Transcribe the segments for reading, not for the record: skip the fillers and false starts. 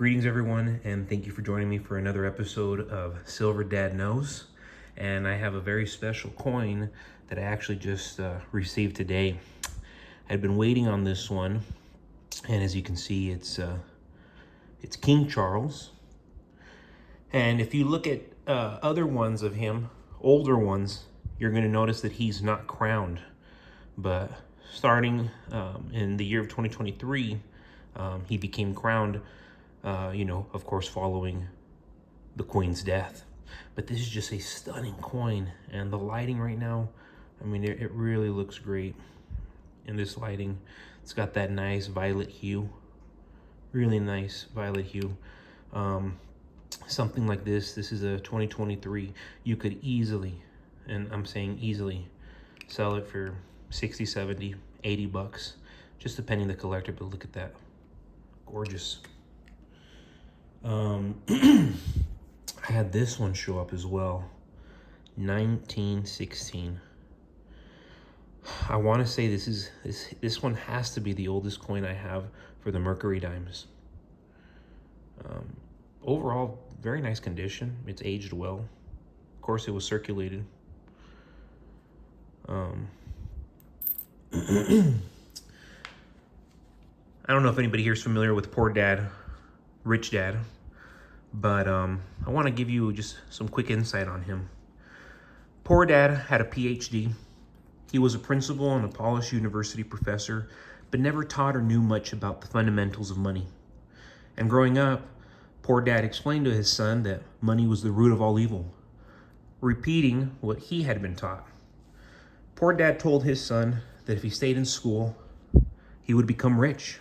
Greetings, everyone, and thank you for joining me for another episode of Silver Dad Knows. And I have a very special coin that I actually just received today. I had been waiting on this one, and as you can see, it's King Charles. And if you look at other ones of him, older ones, you're going to notice that he's not crowned. But starting in the year of 2023, he became crowned. Of course, following the Queen's death. But this is just a stunning coin, and the lighting right now, I mean, it really looks great in this lighting. It's got that nice violet hue, really nice violet hue. Something like this is a 2023, you could easily, and I'm saying easily, sell it for 60, 70, 80 bucks, just depending the collector. But look at that, gorgeous. I had this one show up as well, 1916. I want to say this one has to be the oldest coin I have for the Mercury dimes. Overall, very nice condition. It's aged well. Of course, it was circulated. I don't know if anybody here is familiar with Poor Dad, Rich Dad, but I want to give you just some quick insight on him. Poor Dad had a PhD. He was a principal and a polished university professor, but never taught or knew much about the fundamentals of money. And growing up, Poor Dad explained to his son that money was the root of all evil, repeating what he had been taught. Poor Dad told his son that if he stayed in school, he would become rich.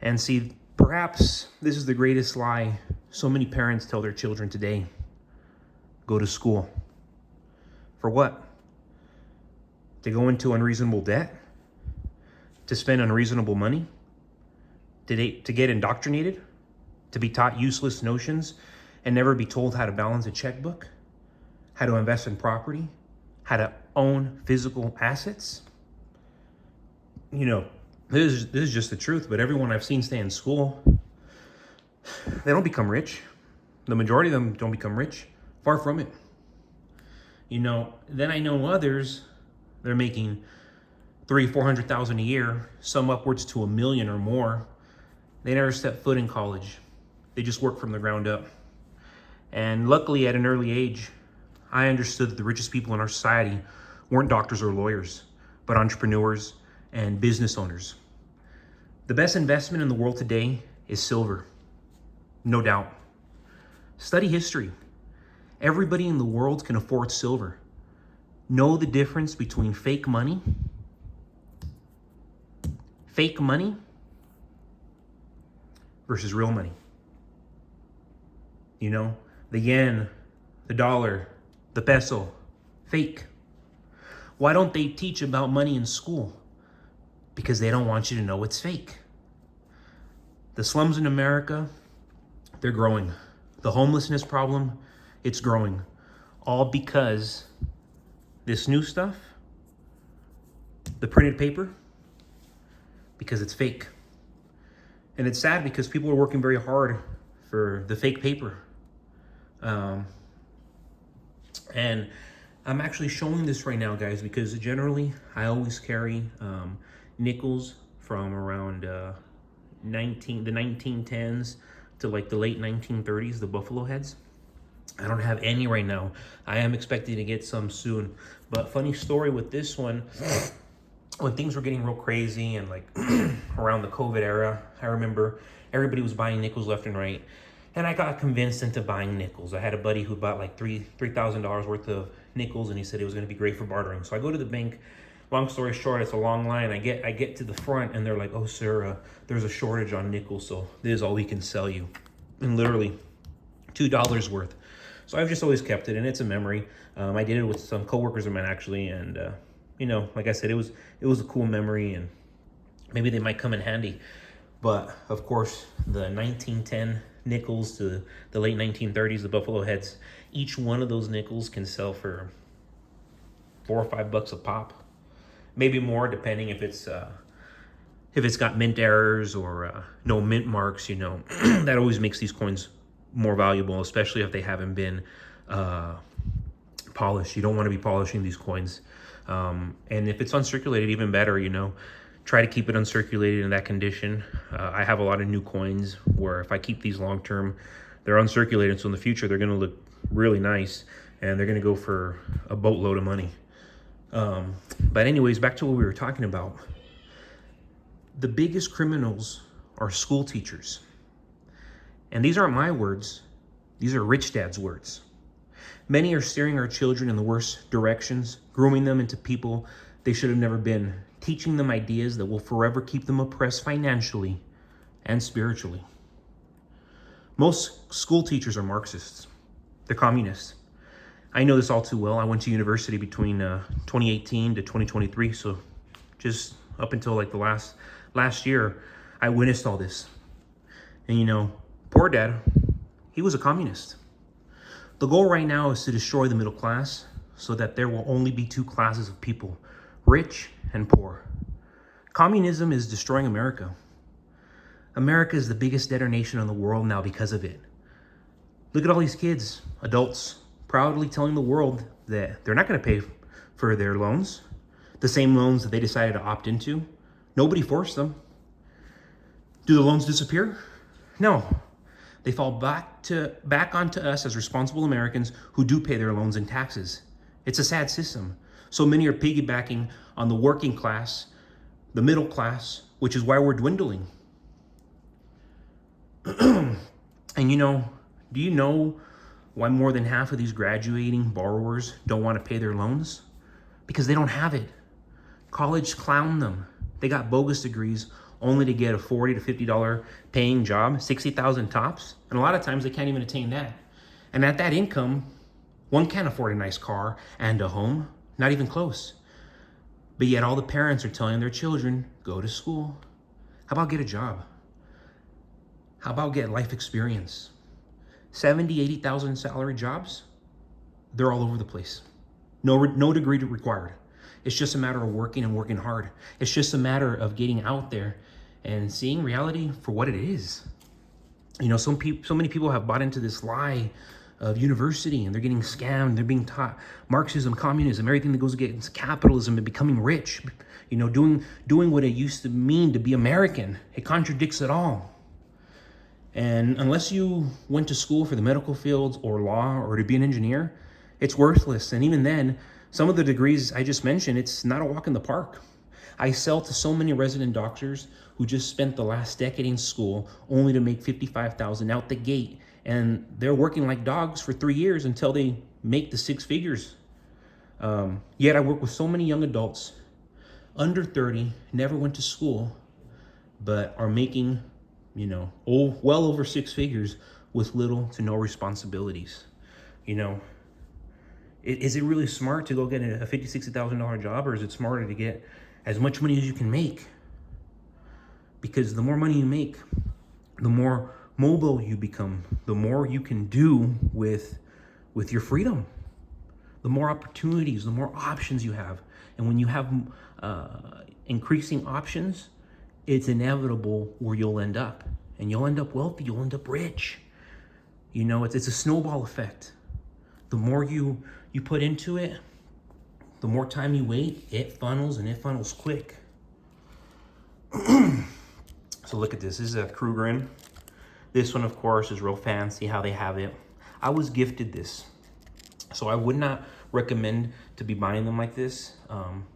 And see, perhaps this is the greatest lie so many parents tell their children today. Go to school. For what? To go into unreasonable debt? To spend unreasonable money? To get indoctrinated? To be taught useless notions and never be told how to balance a checkbook? How to invest in property? How to own physical assets? You know, this is just the truth, but everyone I've seen stay in school, they don't become rich. The majority of them don't become rich. Far from it. You know, then I know others, they're making $300,000-400,000 a year, some upwards to $1 million or more. They never step foot in college. They just work from the ground up. And luckily, at an early age, I understood that the richest people in our society weren't doctors or lawyers, but entrepreneurs and business owners. The best investment in the world today is silver, no doubt. Study history. Everybody in the world can afford silver. Know the difference between fake money versus real money. You know, the yen, the dollar, the peso, fake. Why don't they teach about money in school? Because they don't want you to know it's fake. The slums in America, they're growing. The homelessness problem, it's growing. All because this new stuff, the printed paper, because it's fake. And it's sad because people are working very hard for the fake paper. And I'm actually showing this right now, guys, because generally I always carry nickels from around the 1910s to like the late 1930s, the buffalo heads. I don't have any right now. I am expecting to get some soon. But funny story with this one, when things were getting real crazy and like around the COVID era, I remember everybody was buying nickels left and right. And I got convinced into buying nickels. I had a buddy who bought like $3,000 worth of nickels, and he said it was going to be great for bartering. So I go to the bank. Long story short, it's a long line. I get to the front, and they're like, "Oh, sir, there's a shortage on nickels, so this is all we can sell you." And literally $2 worth. So I've just always kept it, and it's a memory. I did it with some coworkers of mine actually, and like I said, it was a cool memory, and maybe they might come in handy. But of course, the 1910 nickels to the late 1930s, the buffalo heads, each one of those nickels can sell for $4 or $5 a pop, maybe more depending if it's if it's got mint errors or no mint marks, you know, that always makes these coins more valuable, especially if they haven't been polished. You don't want to be polishing these coins. And if it's uncirculated, even better, you know, try to keep it uncirculated in that condition. I have a lot of new coins where if I keep these long term, they're uncirculated, so in the future they're going to look really nice and they're going to go for a boatload of money. But anyways, back to what we were talking about. The biggest criminals are school teachers. And these aren't my words. These are rich dad's words. Many are steering our children in the worst directions, grooming them into people they should have never been, teaching them ideas that will forever keep them oppressed financially and spiritually. Most school teachers are Marxists. They're communists. I know this all too well. I went to university between 2018 to 2023, so just up until like the last year, I witnessed all this. And you know, poor dad, he was a communist. The goal right now is to destroy the middle class so that there will only be two classes of people, rich and poor. Communism is destroying America. America is the biggest debtor nation in the world now because of it. Look at all these kids, adults, proudly telling the world that they're not going to pay for their loans, the same loans that they decided to opt into. Nobody forced them. Do the loans disappear? No. They fall back onto us as responsible Americans who do pay their loans and taxes. It's a sad system. So many are piggybacking on the working class, the middle class, which is why we're dwindling. And you know, do you know why more than half of these graduating borrowers don't want to pay their loans? Because they don't have it. College clowned them. They got bogus degrees only to get a $40 to $50 paying job, 60,000 tops. And a lot of times they can't even attain that. And at that income, one can't afford a nice car and a home, not even close. But yet all the parents are telling their children, go to school. How about get a job? How about get life experience? 70, 80,000 salary jobs, they're all over the place. No degree required. It's just a matter of working and working hard. It's just a matter of getting out there and seeing reality for what it is. You know, so many people have bought into this lie of university and they're getting scammed. They're being taught Marxism, communism, everything that goes against capitalism and becoming rich. You know, doing what it used to mean to be American. It contradicts it all. And unless you went to school for the medical fields or law or to be an engineer, it's worthless. And even then, some of the degrees I just mentioned, it's not a walk in the park. I sell to so many resident doctors who just spent the last decade in school only to make $55,000 out the gate. And they're working like dogs for 3 years until they make the six figures. Yet I work with so many young adults under 30, never went to school, but are making, you know, well over six figures with little to no responsibilities. You know, is it really smart to go get a $50,000, $60,000 job, or is it smarter to get as much money as you can make? Because the more money you make, the more mobile you become, the more you can do with your freedom, the more opportunities, the more options you have. And when you have increasing options, it's inevitable where you'll end up. And you'll end up wealthy, you'll end up rich. You know, it's a snowball effect. The more you put into it, the more time you wait, it funnels and it funnels quick. So look at this. This is a Krugerrand. This one, of course, is real fancy how they have it. I was gifted this, so I would not recommend to be buying them like this.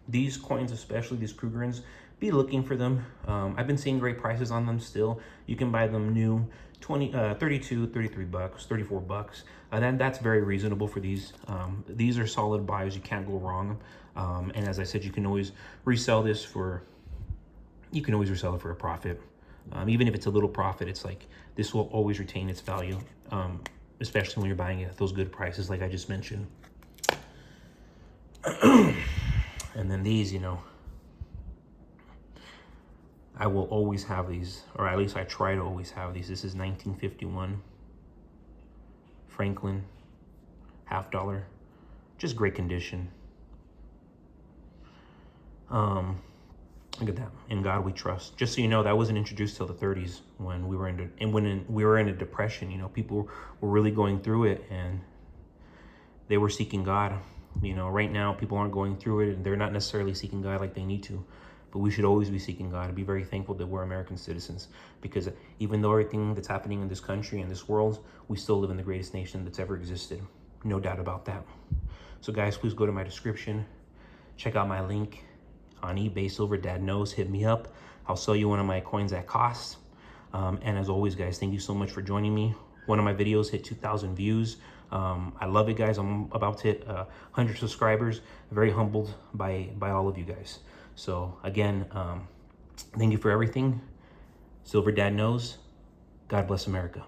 These coins, especially these Krugerrands, be looking for them. I've been seeing great prices on them still. You can buy them new, 32, 33 bucks, 34 bucks. And that's very reasonable for these. These are solid buys. You can't go wrong. And as I said, you can always resell this for, a profit. Even if it's a little profit, it's like, this will always retain its value, especially when you're buying it at those good prices like I just mentioned. And then these, you know, I will always have these, or at least I try to always have these. This is 1951 Franklin $50, just great condition. Look at that. In God we trust. Just so you know, that wasn't introduced till the 30s when we were we were in a depression. You know, people were really going through it, and they were seeking God. You know, right now people aren't going through it, and they're not necessarily seeking God like they need to. But we should always be seeking God and be very thankful that we're American citizens, because even though everything that's happening in this country and this world, we still live in the greatest nation that's ever existed. No doubt about that. So guys, please go to my description. Check out my link on eBay. Silver Dad Knows. Hit me up. I'll sell you one of my coins at cost. And as always, guys, thank you so much for joining me. One of my videos hit 2,000 views. I love it, guys. I'm about to hit 100 subscribers. Very humbled by all of you guys. So again, thank you for everything. Silver Dad Knows. God bless America.